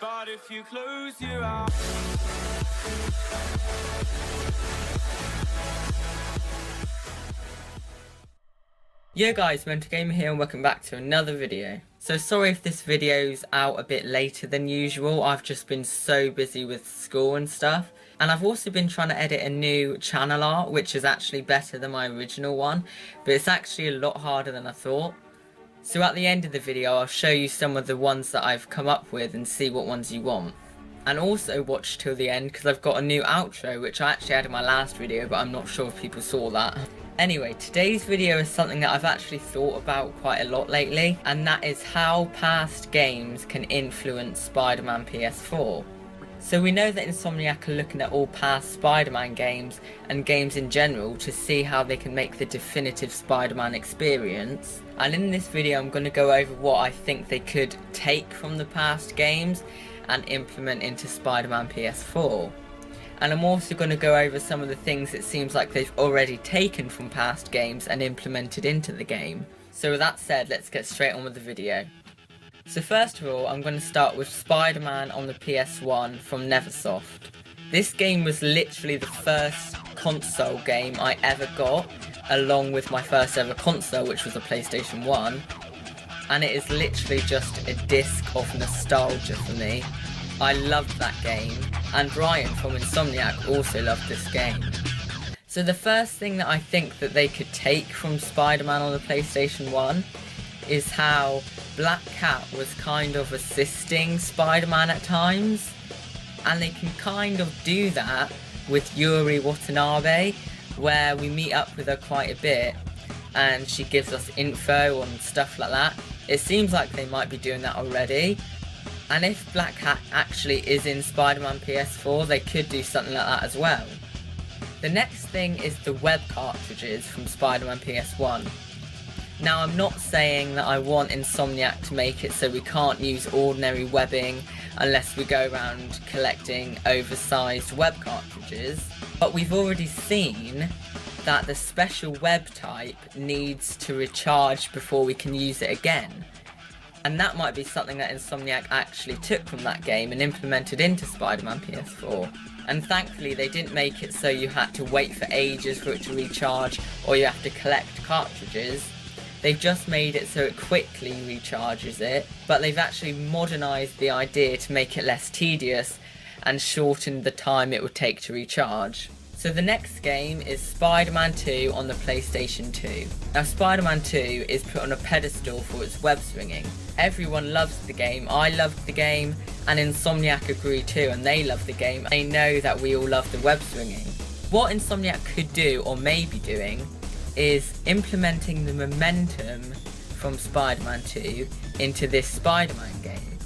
But if you close your eyes. Yo guys, Mental Gamer here and welcome back to another video. So sorry if this video's out a bit later than usual, I've just been so busy with school and stuff. And I've also been trying to edit a new channel art, which is actually better than my original one, but it's actually a lot harder than I thought. So at the end of the video I'll show you some of the ones that I've come up with and see what ones you want. And also watch till the end because I've got a new outro which I actually had in my last video, but I'm not sure if people saw that. Anyway, today's video is something that I've actually thought about quite a lot lately, and that is how past games can influence Spiderman PS4. So we know that Insomniac are looking at all past Spider-Man games and games in general to see how they can make the definitive Spider-Man experience. And in this video I'm going to go over what I think they could take from the past games and implement into Spider-Man PS4. And I'm also going to go over some of the things it seems like they've already taken from past games and implemented into the game. So with that said, let's get straight on with the video. So first of all, I'm going to start with Spider-Man on the PS1 from Neversoft. This game was literally the first console game I ever got, along with my first ever console, which was a PlayStation 1. And it is literally just a disc of nostalgia for me. I loved that game, and Ryan from Insomniac also loved this game. So the first thing that I think that they could take from Spider-Man on the PlayStation 1 is how Black Cat was kind of assisting Spider-Man at times, and they can kind of do that with Yuri Watanabe, where we meet up with her quite a bit and she gives us info on stuff like that. It seems like they might be doing that already, and if Black Cat actually is in Spider-Man PS4, they could do something like that as well. The next thing is the web cartridges from Spider-Man PS1. Now I'm not saying that I want Insomniac to make it so we can't use ordinary webbing unless we go around collecting oversized web cartridges, but we've already seen that the special web type needs to recharge before we can use it again. And that might be something that Insomniac actually took from that game and implemented into Spider-Man PS4. And thankfully they didn't make it so you had to wait for ages for it to recharge or you have to collect cartridges. They've just made it so it quickly recharges it, but they've actually modernised the idea to make it less tedious and shortened the time it would take to recharge. So the next game is Spiderman 2 on the PlayStation 2. Now Spiderman 2 is put on a pedestal for its web swinging. Everyone loves the game, I loved the game, and Insomniac agree too, and they love the game. They know that we all love the web swinging. What Insomniac could do, or may be doing, is implementing the momentum from Spider-Man 2 into this Spider-Man game.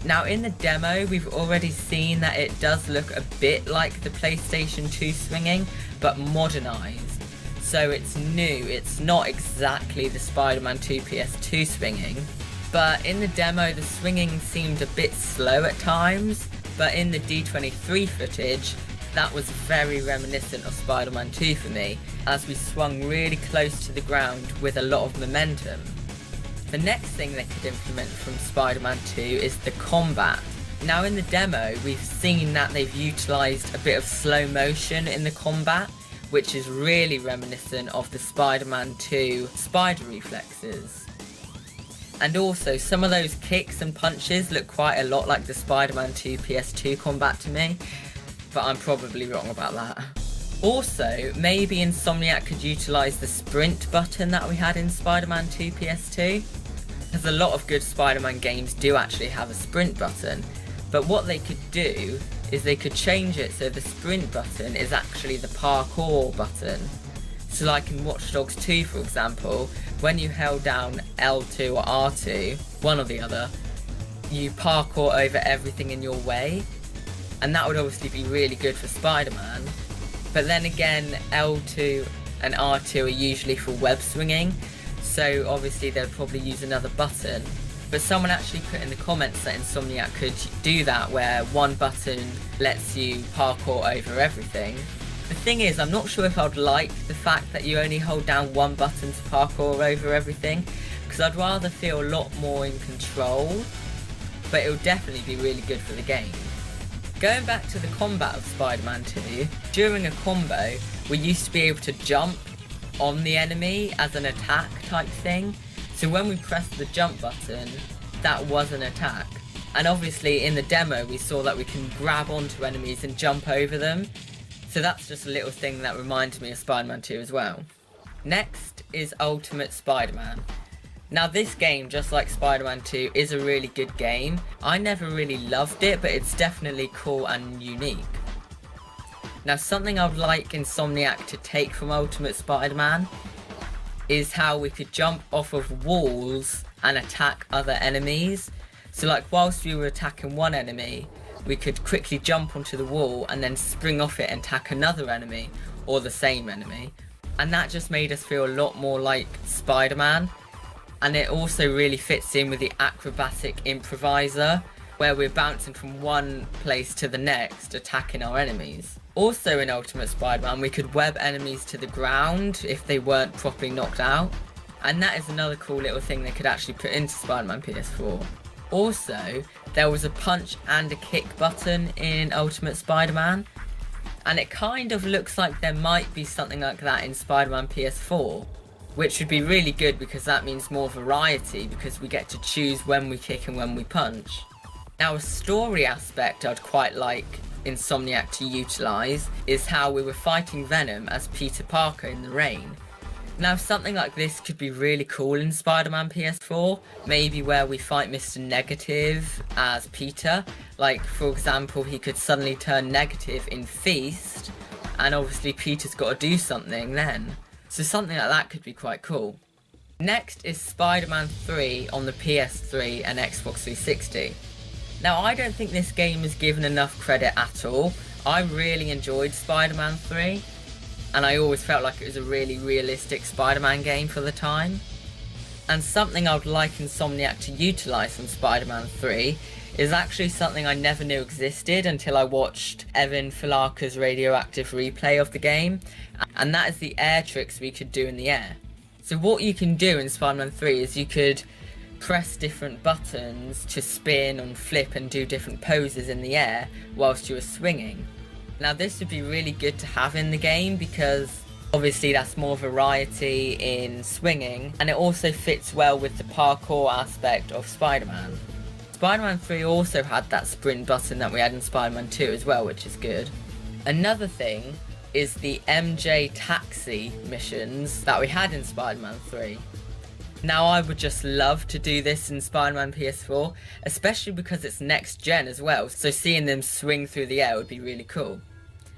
Now in the demo we've already seen that it does look a bit like the PlayStation 2 swinging, but modernised. So it's new, it's not exactly the Spider-Man 2 PS2 swinging, but in the demo the swinging seemed a bit slow at times, but in the D23 footage that was very reminiscent of Spider-Man 2 for me, as we swung really close to the ground with a lot of momentum. The next thing they could implement from Spider-Man 2 is the combat. Now in the demo we've seen that they've utilised a bit of slow motion in the combat, which is really reminiscent of the Spider-Man 2 spider reflexes. And also some of those kicks and punches look quite a lot like the Spider-Man 2 PS2 combat to me, but I'm probably wrong about that. Also, maybe Insomniac could utilise the sprint button that we had in Spider-Man 2 PS2, because a lot of good Spider-Man games do actually have a sprint button, but what they could do is they could change it so the sprint button is actually the parkour button. So like in Watch Dogs 2 for example, when you held down L2 or R2, one or the other, you parkour over everything in your way, and that would obviously be really good for Spider-Man. But then again, L2 and R2 are usually for web swinging, so obviously they'll probably use another button. But someone actually put in the comments that Insomniac could do that, where one button lets you parkour over everything. The thing is, I'm not sure if I'd like the fact that you only hold down one button to parkour over everything, because I'd rather feel a lot more in control. but it will definitely be really good for the game. Going back to the combat of Spider-Man 2, during a combo, we used to be able to jump on the enemy as an attack type thing. So when we pressed the jump button, that was an attack. And obviously in the demo, we saw that we can grab onto enemies and jump over them. So that's just a little thing that reminded me of Spider-Man 2 as well. Next is Ultimate Spider-Man. Now this game, just like Spider-Man 2, is a really good game. I never really loved it, but it's definitely cool and unique. Now something I would like Insomniac to take from Ultimate Spider-Man is how we could jump off of walls and attack other enemies. So like whilst we were attacking one enemy, we could quickly jump onto the wall and then spring off it and attack another enemy or the same enemy. And that just made us feel a lot more like Spider-Man. And it also really fits in with the acrobatic improviser, where we're bouncing from one place to the next, attacking our enemies. Also in Ultimate Spider-Man, we could web enemies to the ground if they weren't properly knocked out. And that is another cool little thing they could actually put into Spider-Man PS4. Also, there was a punch and a kick button in Ultimate Spider-Man. And it kind of looks like there might be something like that in Spider-Man PS4. Which would be really good because that means more variety, because we get to choose when we kick and when we punch. Now a story aspect I'd quite like Insomniac to utilise is how we were fighting Venom as Peter Parker in the rain. Now something like this could be really cool in Spider-Man PS4, maybe where we fight Mr. Negative as Peter. Like for example, he could suddenly turn negative in Feast, and obviously Peter's got to do something then. So something like that could be quite cool. Next is Spider-Man 3 on the PS3 and Xbox 360. Now I don't think this game is given enough credit at all. I really enjoyed Spider-Man 3. And I always felt like it was a really realistic Spider-Man game for the time. And something I would like Insomniac to utilise from Spider-Man 3 is actually something I never knew existed until I watched Evan Filaka's radioactive replay of the game, and that is the air tricks we could do in the air. So what you can do in Spider-Man 3 is you could press different buttons to spin and flip and do different poses in the air whilst you were swinging. Now this would be really good to have in the game because obviously that's more variety in swinging, and it also fits well with the parkour aspect of Spider-Man. Spider-Man 3 also had that sprint button that we had in Spider-Man 2 as well, which is good. Another thing is the MJ taxi missions that we had in Spider-Man 3. Now I would just love to do this in Spider-Man PS4, especially because it's next gen as well, so seeing them swing through the air would be really cool.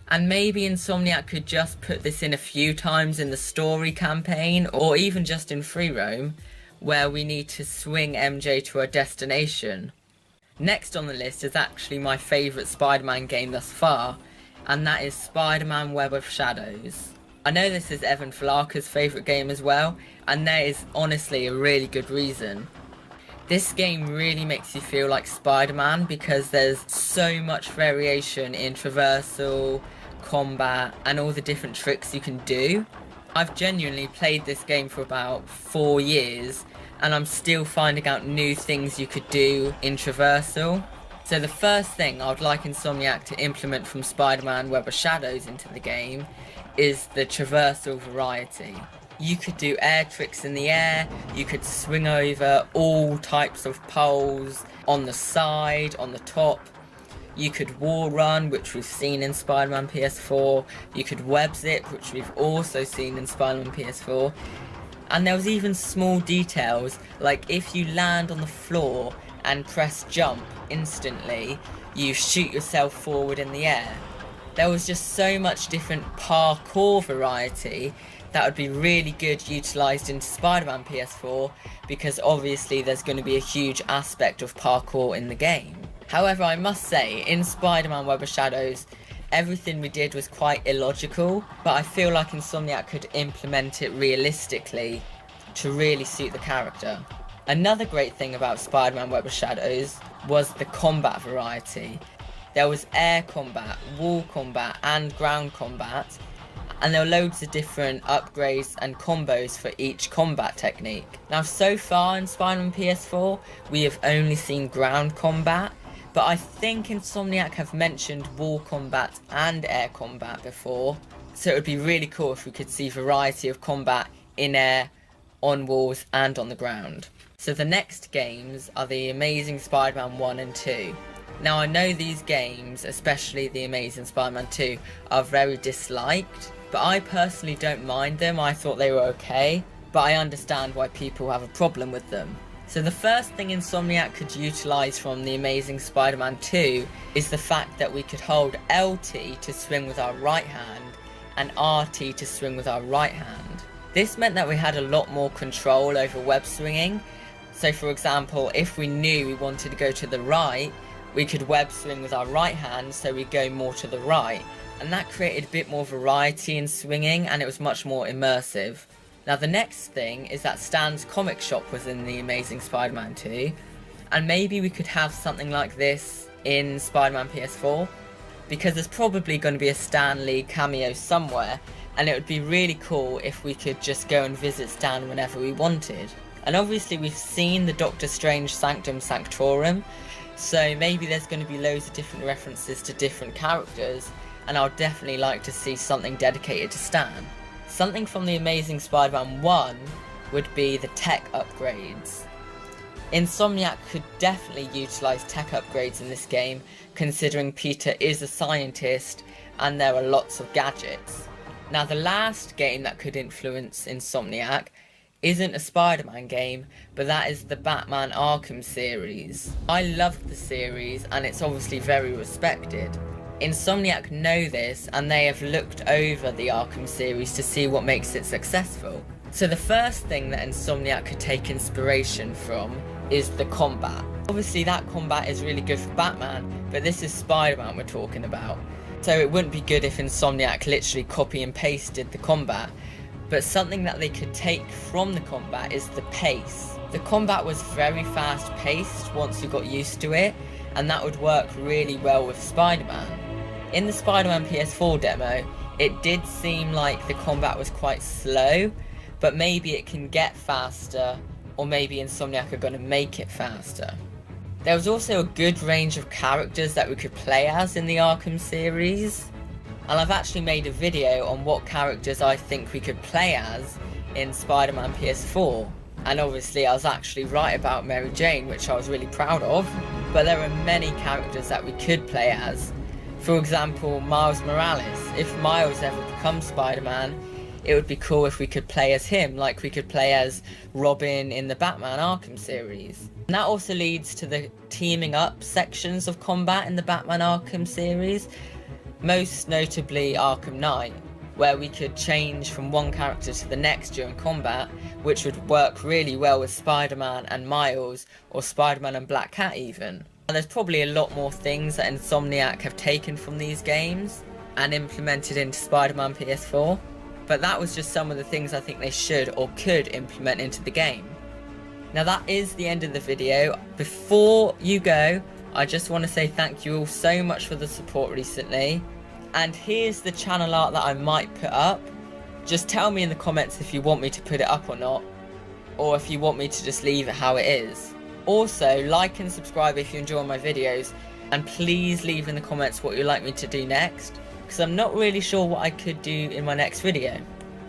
And maybe Insomniac could just put this in a few times in the story campaign, or even just in free roam, where we need to swing MJ to a destination. Next on the list is actually my favourite Spider-Man game thus far, and that is Spiderman Web of Shadows. I know this is Evan Filaka's favourite game as well, and there is honestly a really good reason. This game really makes you feel like Spider-Man because there's so much variation in traversal, combat, and all the different tricks you can do. I've genuinely played this game for about 4 years, and I'm still finding out new things you could do in traversal. So the first thing I would like Insomniac to implement from Spider-Man Web of Shadows into the game is the traversal variety. You could do air tricks in the air, you could swing over all types of poles on the side, on the top. You could wall run, which we've seen in Spider-Man PS4. You could web zip, which we've also seen in Spider-Man PS4. And there was even small details, like if you land on the floor and press jump instantly, you shoot yourself forward in the air. There was just so much different parkour variety that would be really good utilised into Spider-Man PS4, because obviously there's going to be a huge aspect of parkour in the game. However, I must say, in Spider-Man Web of Shadows, everything we did was quite illogical, but I feel like Insomniac could implement it realistically to really suit the character. Another great thing about Spider-Man Web of Shadows was the combat variety. There was air combat, wall combat, and ground combat, and there are loads of different upgrades and combos for each combat technique. Now so far in Spiderman PS4 we have only seen ground combat, but I think Insomniac have mentioned wall combat and air combat before, so it would be really cool if we could see variety of combat in air, on walls and on the ground. So the next games are the Amazing Spider-Man 1 and 2. Now I know these games, especially the Amazing Spider-Man 2, are very disliked, but I personally don't mind them. I thought they were okay, but I understand why people have a problem with them. So the first thing Insomniac could utilise from the Amazing Spider-Man 2 is the fact that we could hold LT to swing with our right hand and RT to swing with our right hand. This meant that we had a lot more control over web swinging. So for example, if we knew we wanted to go to the right, we could web swing with our right hand, so we go more to the right. And that created a bit more variety in swinging, and it was much more immersive. Now the next thing is that Stan's comic shop was in the Amazing Spider-Man 2. And maybe we could have something like this in Spider-Man PS4. Because there's probably going to be a Stan Lee cameo somewhere. And it would be really cool if we could just go and visit Stan whenever we wanted. And obviously we've seen the Doctor Strange Sanctum Sanctorum, so maybe there's going to be loads of different references to different characters, and I'd definitely like to see something dedicated to Stan. Something from the Amazing Spider-Man 1 would be the tech upgrades. Insomniac could definitely utilise tech upgrades in this game, considering Peter is a scientist and there are lots of gadgets. Now the last game that could influence Insomniac isn't a Spider-Man game, but that is the Batman Arkham series. I love the series and it's obviously very respected. Insomniac know this and they have looked over the Arkham series to see what makes it successful. So the first thing that Insomniac could take inspiration from is the combat. Obviously that combat is really good for Batman, but this is Spider-Man we're talking about. So it wouldn't be good if Insomniac literally copy and pasted the combat. But something that they could take from the combat is the pace. The combat was very fast paced once you got used to it, and that would work really well with Spider-Man. In the Spider-Man PS4 demo, it did seem like the combat was quite slow, but maybe it can get faster, or maybe Insomniac are going to make it faster. There was also a good range of characters that we could play as in the Arkham series. And I've actually made a video on what characters I think we could play as in Spider-Man PS4. And obviously I was actually right about Mary Jane, which I was really proud of. But there are many characters that we could play as. For example, Miles Morales. If Miles ever becomes Spider-Man, it would be cool if we could play as him, like we could play as Robin in the Batman Arkham series. And that also leads to the teaming up sections of combat in the Batman Arkham series. Most notably Arkham Knight, where we could change from one character to the next during combat, which would work really well with Spider-Man and Miles, or Spider-Man and Black Cat even. And there's probably a lot more things that Insomniac have taken from these games and implemented into Spider-Man PS4, but that was just some of the things I think they should or could implement into the game. Now that is the end of the video. Before you go, I just want to say thank you all so much for the support recently. And here's the channel art that I might put up. Just tell me in the comments if you want me to put it up or not, or if you want me to just leave it how it is. Also, like and subscribe if you enjoy my videos, and please leave in the comments what you'd like me to do next, because I'm not really sure what I could do in my next video.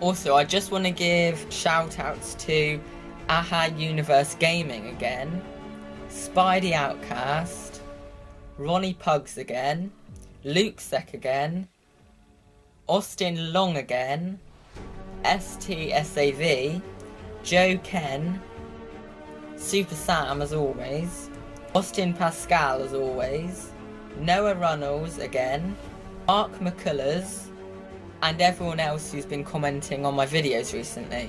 Also, I just want to give shout outs to Aha Universe Gaming again, Spidey Outcast, Ronnie Pugs again, Luke Sec again, Austin Long again, STSAV, Joe Ken, Super Sam as always, Austin Pascal as always, Noah Runnels again, Mark McCullers, and everyone else who's been commenting on my videos recently.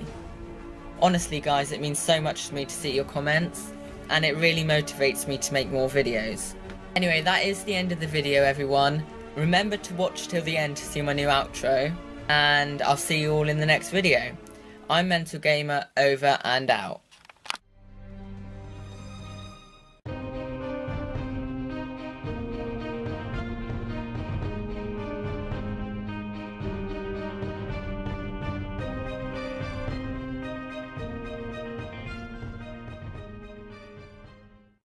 Honestly guys, it means so much to me to see your comments, and it really motivates me to make more videos. Anyway, that is the end of the video everyone. Remember to watch till the end to see my new outro, and I'll see you all in the next video. I'm Mental Gamer, over and out.